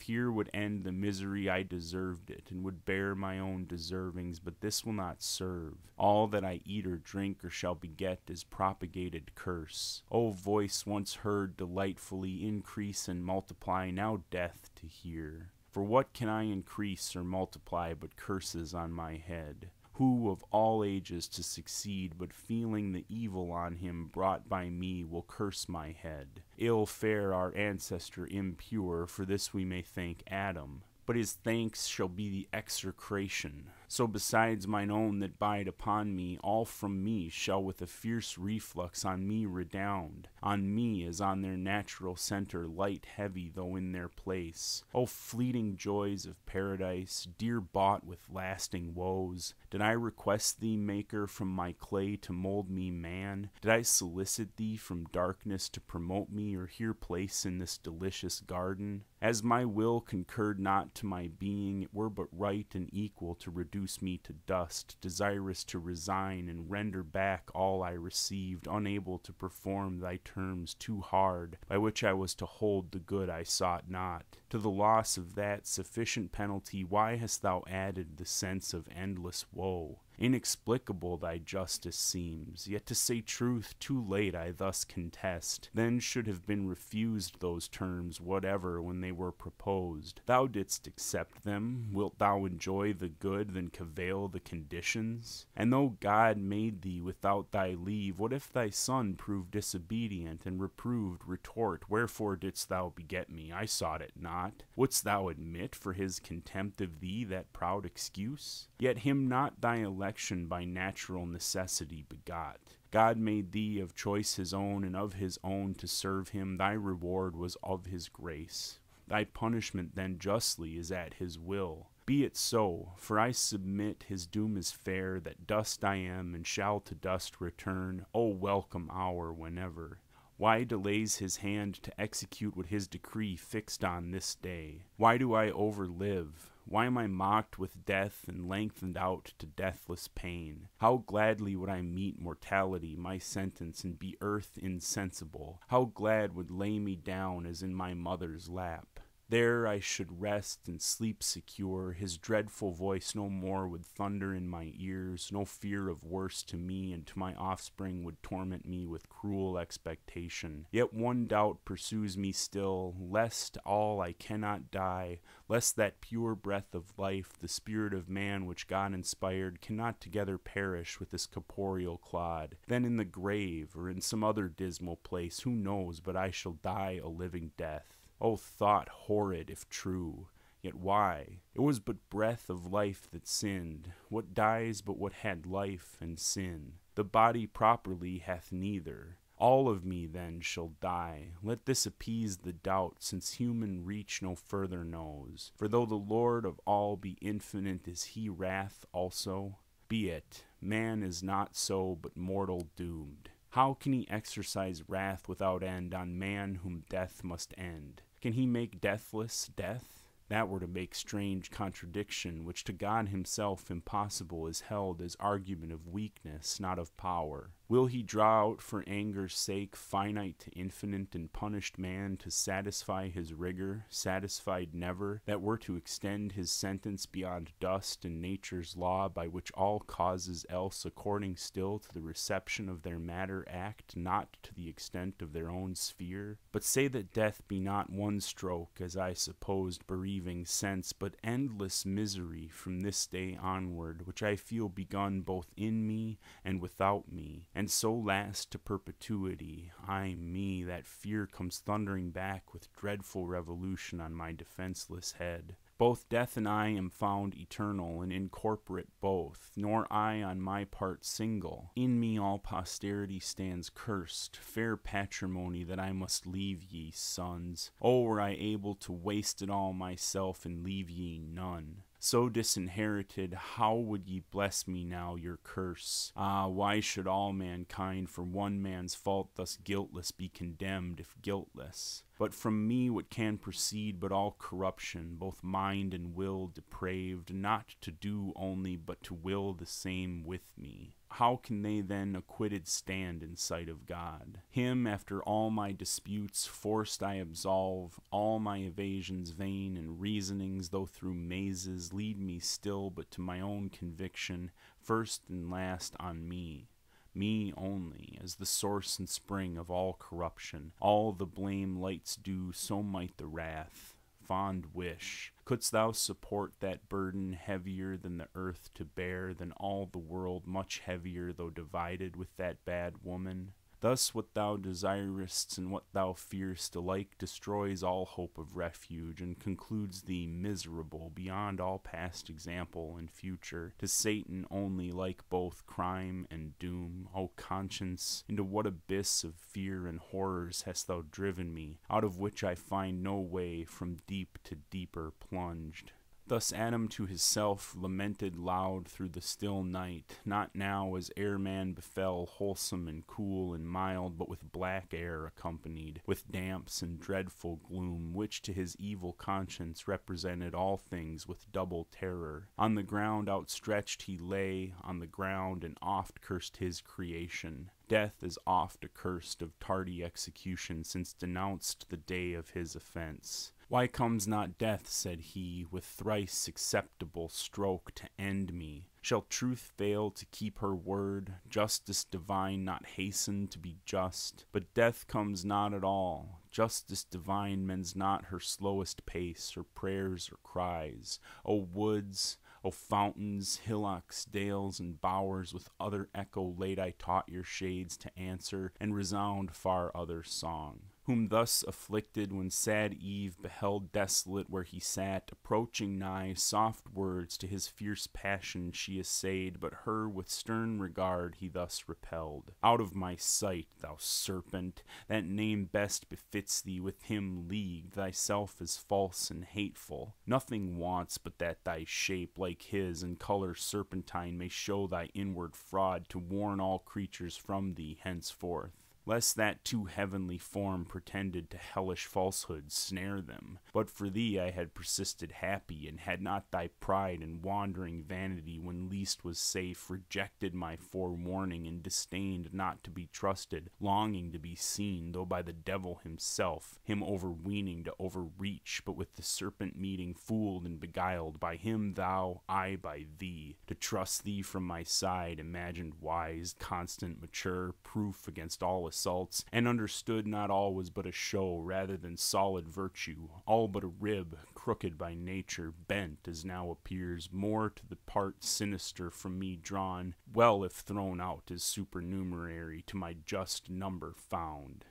here would end the misery, I deserved it, and would bear my own deservings, but this will not serve. All that I eat or drink or shall beget is propagated curse. O voice once heard delightfully, increase and multiply, now death to hear. For what can I increase or multiply but curses on my head? Who of all ages to succeed, but feeling the evil on him brought by me, will curse my head? Ill fare our ancestor impure, for this we may thank Adam. But his thanks shall be the execration. So besides mine own that bide upon me, all from me shall with a fierce reflux on me redound, on me as on their natural center, light heavy though in their place. O fleeting joys of paradise, dear bought with lasting woes! Did I request thee, Maker, from my clay to mold me man? Did I solicit thee from darkness to promote me, or here place in this delicious garden? As my will concurred not to my being, it were but right and equal to reduce me to dust, desirous to resign and render back all I received, unable to perform thy terms too hard, by which I was to hold the good I sought not. To the loss of that sufficient penalty, why hast thou added the sense of endless woe? Inexplicable thy justice seems, yet to say truth, too late I thus contest. Then should have been refused those terms, whatever, when they were proposed. Thou didst accept them. Wilt thou enjoy the good, then cavil the conditions? And though God made thee without thy leave, what if thy son prove disobedient, and reproved retort, Wherefore didst thou beget me? I sought it not. Wouldst thou admit for his contempt of thee that proud excuse? Yet him not thy election by natural necessity begot. God made thee of choice his own, and of his own to serve him. Thy reward was of his grace. Thy punishment then justly is at his will. Be it so, for I submit his doom is fair, that dust I am, and shall to dust return. O welcome hour whenever. Why delays his hand to execute what his decree fixed on this day? Why do I overlive? Why am I mocked with death and lengthened out to deathless pain? How gladly would I meet mortality, my sentence, and be earth insensible? How glad would lay me down as in my mother's lap? There I should rest and sleep secure. His dreadful voice no more would thunder in my ears. No fear of worse to me and to my offspring would torment me with cruel expectation. Yet one doubt pursues me still, lest all I cannot die, lest that pure breath of life, the spirit of man which God inspired, cannot together perish with this corporeal clod. Then in the grave, or in some other dismal place, who knows but I shall die a living death? O thought horrid if true! Yet why? It was but breath of life that sinned. What dies but what had life and sin? The body properly hath neither. All of me then shall die. Let this appease the doubt, since human reach no further knows. For though the Lord of all be infinite, is he wrath also? Be it. Man is not so, but mortal doomed. How can he exercise wrath without end on man whom death must end? Can he make deathless death? That were to make strange contradiction, which to God himself impossible is held as argument of weakness, not of power. Will he draw out for anger's sake finite to infinite and punished man to satisfy his rigor, satisfied never, that were to extend his sentence beyond dust and nature's law, by which all causes else according still to the reception of their matter act, not to the extent of their own sphere? But say that death be not one stroke, as I supposed, bereaving sense, but endless misery from this day onward, which I feel begun both in me and without me, and so last to perpetuity. Ay me, that fear comes thundering back with dreadful revolution on my defenseless head. Both death and I am found eternal, and incorporate both, nor I on my part single. In me all posterity stands cursed, fair patrimony that I must leave ye, sons. Oh, were I able to waste it all myself, and leave ye none. So disinherited, how would ye bless me now, your curse? Ah, why should all mankind for one man's fault thus guiltless be condemned, if guiltless? But from me what can proceed but all corruption, both mind and will depraved, not to do only, but to will the same with me? How can they then acquitted stand in sight of God? Him after all my disputes forced I absolve, all my evasions vain, and reasonings, though through mazes, lead me still but to my own conviction, first and last on me. Me only, as the source and spring of all corruption. All the blame lights do, so might the wrath. Fond wish, couldst thou support that burden heavier than the earth to bear, than all the world much heavier, though divided with that bad woman? Thus what thou desirest and what thou fearest alike destroys all hope of refuge, and concludes thee miserable beyond all past example and future, to Satan only like both crime and doom. O conscience, into what abyss of fear and horrors hast thou driven me, out of which I find no way, from deep to deeper plunged? Thus Adam to himself lamented loud through the still night, not now as airman befell, wholesome and cool and mild, but with black air accompanied, with damps and dreadful gloom, which to his evil conscience represented all things with double terror. On the ground outstretched he lay, on the ground, and oft cursed his creation. Death is oft accursed of tardy execution, since denounced the day of his offense. Why comes not death, said he, with thrice acceptable stroke to end me? Shall truth fail to keep her word, justice divine not hasten to be just? But death comes not at all. Justice divine mends not her slowest pace, her prayers or cries. O woods, O fountains, hillocks, dales, and bowers, with other echo late I taught your shades to answer, and resound far other song. Whom thus afflicted, when sad Eve beheld desolate where he sat, approaching nigh, soft words to his fierce passion she essayed, but her with stern regard he thus repelled. Out of my sight, thou serpent! That name best befits thee, with him leagued, thyself is false and hateful. Nothing wants but that thy shape, like his, and color serpentine, may show thy inward fraud, to warn all creatures from thee henceforth. Lest that too heavenly form pretended to hellish falsehood snare them. But for thee I had persisted happy, and had not thy pride and wandering vanity, when least was safe, rejected my forewarning, and disdained not to be trusted, longing to be seen, though by the devil himself, him overweening to overreach, but with the serpent meeting, fooled and beguiled, by him thou, I by thee, to trust thee from my side, imagined wise, constant, mature, proof against all assaults, and understood not all was but a show rather than solid virtue, all but a rib, crooked by nature, bent, as now appears, more to the part sinister from me drawn, well if thrown out as supernumerary, to my just number found.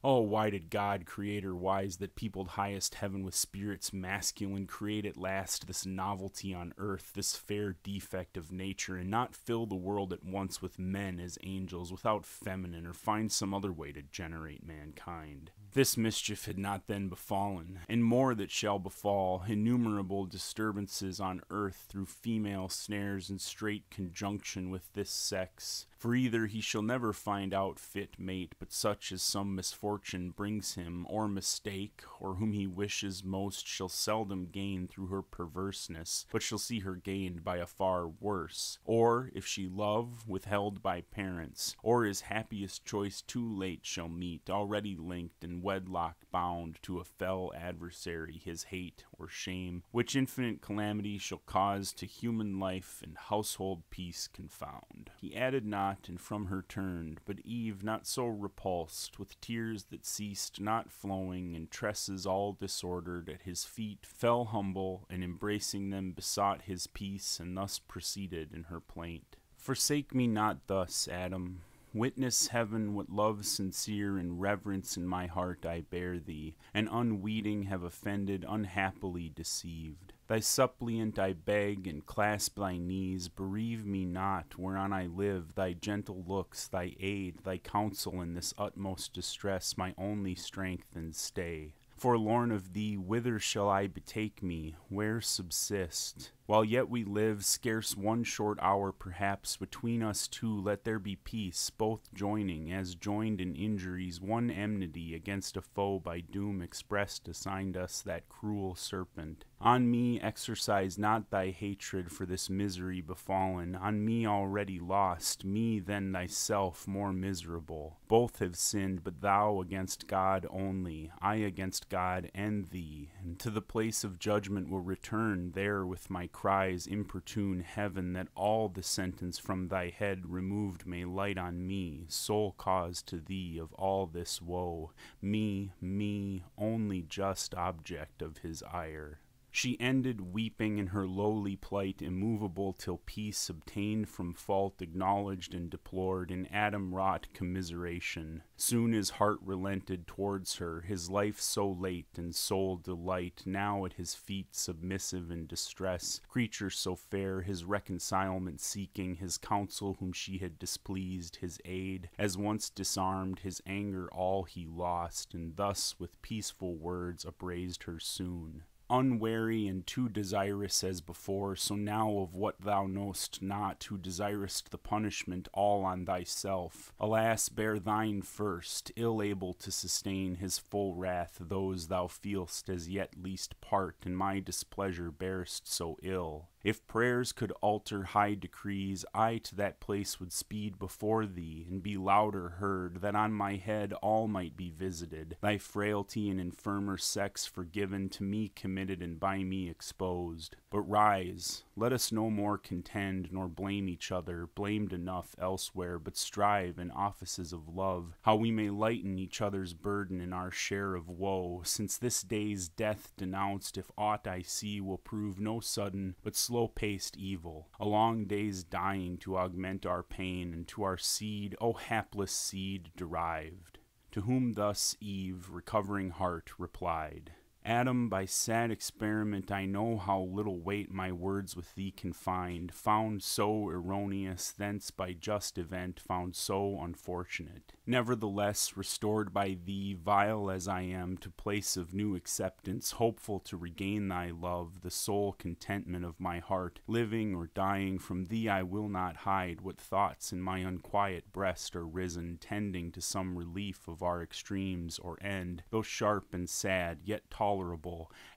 Oh, why did God, creator wise, that peopled highest heaven with spirits masculine, create at last this novelty on earth, this fair defect of nature, and not fill the world at once with men as angels, without feminine, or find some other way to generate mankind? This mischief had not then befallen, and more that shall befall, innumerable disturbances on earth through female snares in straight conjunction with this sex. For either he shall never find out fit mate, but such as some misfortune brings him, or mistake, or whom he wishes most shall seldom gain through her perverseness, but shall see her gained by a far worse, or, if she love, withheld by parents, or his happiest choice too late shall meet, already linked and wedlock bound to a fell adversary, his hate or shame, which infinite calamity shall cause to human life and household peace confound. He added not, and from her turned, but Eve not so repulsed, with tears that ceased not flowing, and tresses all disordered, at his feet fell humble, and embracing them besought his peace, and thus proceeded in her plaint. Forsake me not thus, Adam. Witness heaven what love sincere and reverence in my heart I bear thee, and unweeting have offended, unhappily deceived. Thy suppliant I beg, and clasp thy knees, bereave me not, whereon I live, thy gentle looks, thy aid, thy counsel in this utmost distress, my only strength and stay. Forlorn of thee, whither shall I betake me, where subsist? While yet we live, scarce one short hour perhaps, between us two let there be peace, both joining, as joined in injuries, one enmity against a foe by doom expressed assigned us that cruel serpent. On me exercise not thy hatred for this misery befallen, on me already lost, me then thyself more miserable. Both have sinned, but thou against God only, I against God and thee, and to the place of judgment will return, there with my cries importune heaven, that all the sentence from thy head removed may light on me, sole cause to thee of all this woe, me, only just object of his ire. She ended weeping in her lowly plight, immovable, till peace obtained from fault acknowledged and deplored, in Adam wrought commiseration. Soon his heart relented towards her, his life so late and soul delight, now at his feet submissive in distress, creature so fair, his reconcilement seeking, his counsel whom she had displeased, his aid, as once disarmed, his anger all he lost, and thus with peaceful words upraised her soon. unwary and too desirous as before, so now of what thou know'st not, who desirest the punishment all on thyself. Alas, bear thine first, ill able to sustain his full wrath, those thou feel'st as yet least part, in my displeasure bearest so ill. If prayers could alter high decrees, I to that place would speed before thee, and be louder heard, that on my head all might be visited, thy frailty and infirmer sex forgiven, to me committed and by me exposed. But rise, let us no more contend, nor blame each other, blamed enough elsewhere, but strive in offices of love, how we may lighten each other's burden in our share of woe, since this day's death denounced, if aught I see, will prove no sudden, but slow-paced evil, a long day's dying to augment our pain, and to our seed, O hapless seed, derived. To whom thus Eve, recovering heart, replied, Adam, by sad experiment I know how little weight my words with thee can find, found so erroneous, thence by just event found so unfortunate. Nevertheless, restored by thee, vile as I am, to place of new acceptance, hopeful to regain thy love, the sole contentment of my heart, living or dying, from thee I will not hide what thoughts in my unquiet breast are risen, tending to some relief of our extremes or end, though sharp and sad, yet tolerable,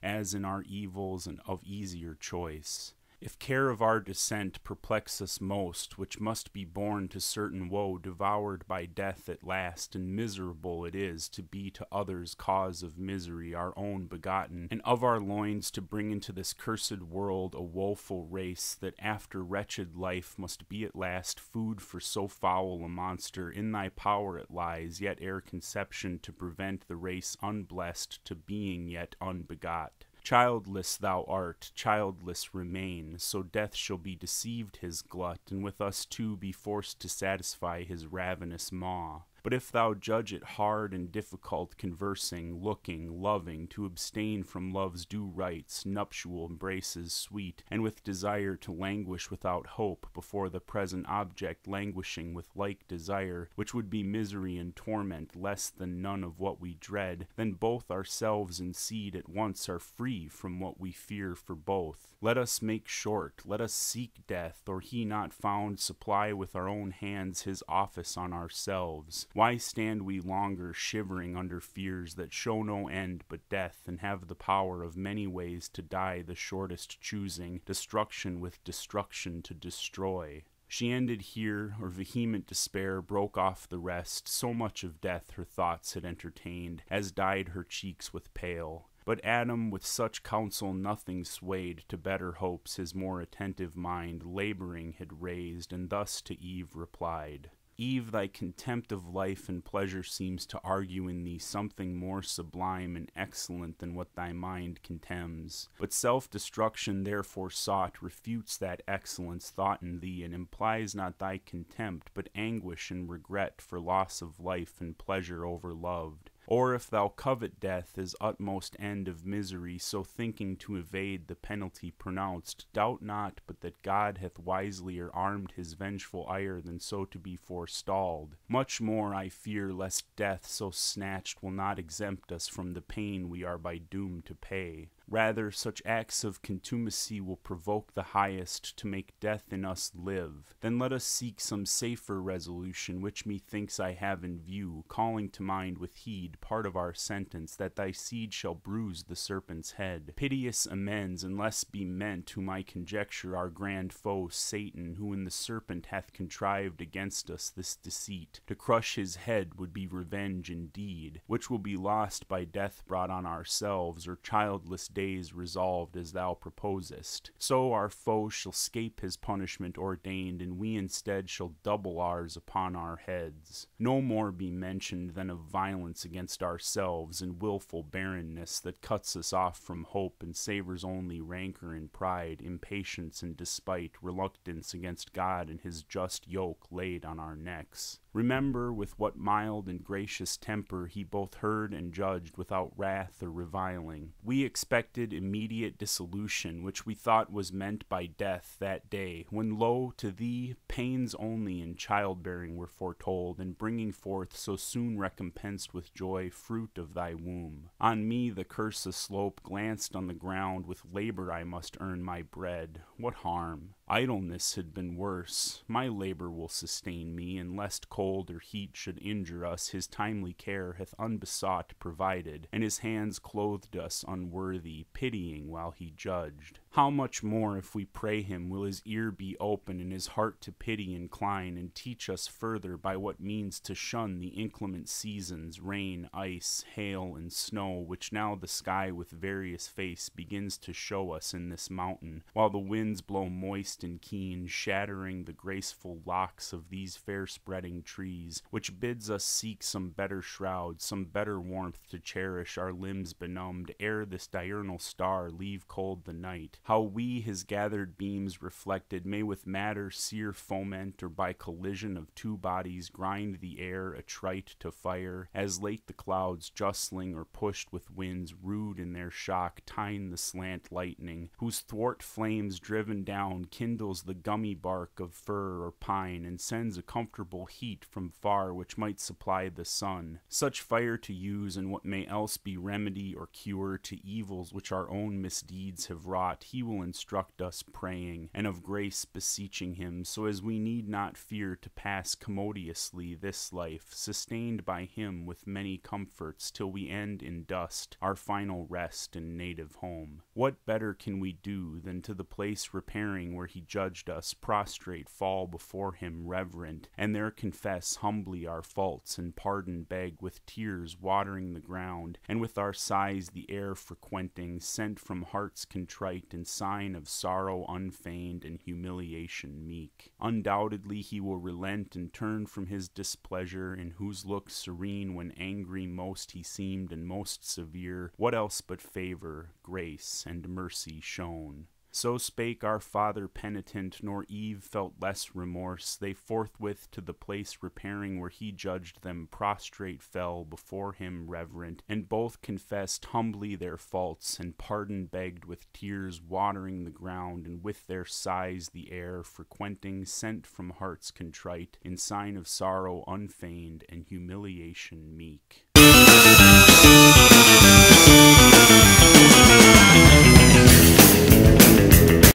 as in our evils and of easier choice. If care of our descent perplex us most, which must be borne to certain woe, devoured by death at last, and miserable it is to be to others cause of misery, our own begotten, and of our loins to bring into this cursed world a woeful race, that after wretched life must be at last food for so foul a monster, in thy power it lies, yet ere conception, to prevent the race unblessed to being yet unbegot. Childless thou art, childless remain, so death shall be deceived his glut, and with us too be forced to satisfy his ravenous maw. But if thou judge it hard and difficult conversing, looking, loving, to abstain from love's due rites, nuptial embraces sweet, and with desire to languish without hope before the present object, languishing with like desire, which would be misery and torment less than none of what we dread, then both ourselves and seed at once are free from what we fear for both. Let us make short, let us seek death, or he not found, supply with our own hands his office on ourselves. Why stand we longer shivering under fears that show no end but death, and have the power of many ways to die the shortest choosing, destruction with destruction to destroy? She ended here, or vehement despair broke off the rest, so much of death her thoughts had entertained, as dyed her cheeks with pale. But Adam with such counsel nothing swayed, to better hopes his more attentive mind laboring had raised, and thus to Eve replied, Eve, thy contempt of life and pleasure seems to argue in thee something more sublime and excellent than what thy mind contemns. But self-destruction therefore sought refutes that excellence thought in thee, and implies not thy contempt, but anguish and regret for loss of life and pleasure overloved. Or if thou covet death as utmost end of misery, so thinking to evade the penalty pronounced, doubt not but that God hath wiselier armed his vengeful ire than so to be forestalled. Much more I fear lest death so snatched will not exempt us from the pain we are by doom to pay. Rather, such acts of contumacy will provoke the highest to make death in us live. Then let us seek some safer resolution, which methinks I have in view, calling to mind with heed part of our sentence, that thy seed shall bruise the serpent's head. Piteous amends, unless be meant, whom I conjecture our grand foe Satan, who in the serpent hath contrived against us this deceit. To crush his head would be revenge indeed, which will be lost by death brought on ourselves, or childless days resolved as thou proposest. So our foe shall scape his punishment ordained, and we instead shall double ours upon our heads. No more be mentioned than of violence against ourselves, and willful barrenness that cuts us off from hope, and savors only rancor and pride, impatience and despite, reluctance against God and his just yoke laid on our necks. Remember with what mild and gracious temper he both heard and judged without wrath or reviling. We expected immediate dissolution, which we thought was meant by death that day, when lo, to thee, pains only in childbearing were foretold, and bringing forth so soon recompensed with joy fruit of thy womb. On me the curse aslope glanced on the ground, with labor I must earn my bread. What harm? Idleness had been worse. My labor will sustain me, and lest cold or heat should injure us, his timely care hath unbesought provided, and his hands clothed us unworthy, pitying while he judged. How much more, if we pray him, will his ear be open, and his heart to pity incline, and teach us further by what means to shun the inclement seasons, rain, ice, hail, and snow, which now the sky with various face begins to show us in this mountain, while the winds blow moist and keen, shattering the graceful locks of these fair-spreading trees, which bids us seek some better shroud, some better warmth to cherish our limbs benumbed, ere this diurnal star leave cold the night. How we, his gathered beams reflected, may with matter sear foment, or by collision of two bodies grind the air attrite to fire, as late the clouds, justling or pushed with winds rude in their shock, tine the slant lightning, whose thwart flames driven down kindles the gummy bark of fir or pine, and sends a comfortable heat from far which might supply the sun. Such fire to use in what may else be remedy or cure to evils which our own misdeeds have wrought, he will instruct us praying, and of grace beseeching him, so as we need not fear to pass commodiously this life, sustained by him with many comforts, till we end in dust, our final rest and native home. What better can we do than to the place repairing where he judged us, prostrate fall before him reverent, and there confess humbly our faults, and pardon beg with tears watering the ground, and with our sighs the air frequenting, sent from hearts contrite, in sign of sorrow unfeigned and humiliation meek. Undoubtedly he will relent and turn from his displeasure, in whose look serene when angry most he seemed and most severe, what else but favor, grace, and mercy shown. So spake our father penitent, nor Eve felt less remorse. They forthwith to the place repairing where he judged them prostrate fell before him reverent, and both confessed humbly their faults, and pardon begged with tears watering the ground, and with their sighs the air frequenting, sent from hearts contrite, in sign of sorrow unfeigned and humiliation meek.